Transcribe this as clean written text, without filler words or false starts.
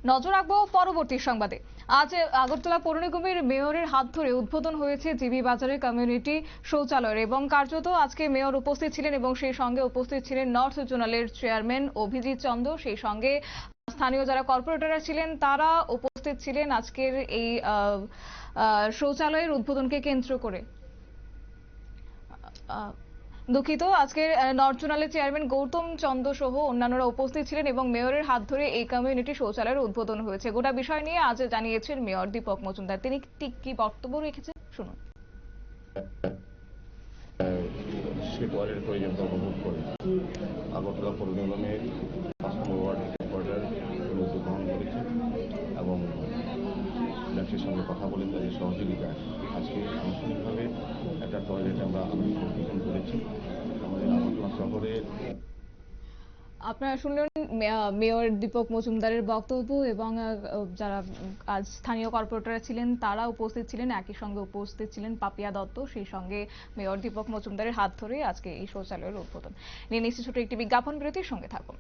নজর রাখবো পরবর্তী সংবাদে। আজ আগরতলা পৌর নিগমের মেয়রের হাত ধরে উদ্বোধন হয়েছে জিবি বাজারের কমিউনিটি শৌচালয়ের, এবং কার্যত আজকে মেয়র উপস্থিত ছিলেন এবং সেই সঙ্গে উপস্থিত ছিলেন নর্থ জোনালের চেয়ারম্যান অভিজিৎ চন্দ্র, সেই সঙ্গে স্থানীয় যারা কর্পোরেটররা ছিলেন তারা উপস্থিত ছিলেন আজকের এই শৌচালয়ের উদ্বোধনকে কেন্দ্র করে। দুঃখিত, আজকে নর্থ জোনালের চেয়ারম্যান গৌতম চন্দ্র সহ অন্যান্যরা উপস্থিত ছিলেন এবং মেয়রের হাত ধরে এই কমিউনিটি শৌচালয়ের উদ্বোধন হয়েছে। গোটা বিষয় নিয়ে আজ জানিয়েছেন মেয়র দীপক মজুমদার। তিনি ঠিক কি বক্তব্য রেখেছেন শুনুন। ওয়ার্ডের প্রয়োজনীয়তা অনুভব করে আগরতলা পৌর নিগমের ৫ নম্বর ওয়ার্ড হেডকোয়ার্টার উদ্যোগ গ্রহণ করেছে এবং ব্যবসায়ীর সঙ্গে কথা বলে তাদের সহযোগিতায় আজকে আনুষ্ঠানিকভাবে একটা টয়লেট আমরা উদ্বোধন করেছি। আমাদের আগরতলা শহরে আপনারা শুনলেন মেয়র দীপক মজুমদারের বক্তব্য, এবং যারা আজ স্থানীয় কর্পোরেটররা ছিলেন তারা উপস্থিত ছিলেন, একই সঙ্গে উপস্থিত ছিলেন পাপিয়া দত্ত, সেই সঙ্গে মেয়র দীপক মজুমদারের হাত ধরে আজকে এই শৌচালয়ের উদ্বোধন। নিয়ে নিচ্ছি ছোট একটি বিজ্ঞাপন বিরতির, সঙ্গে থাকুন।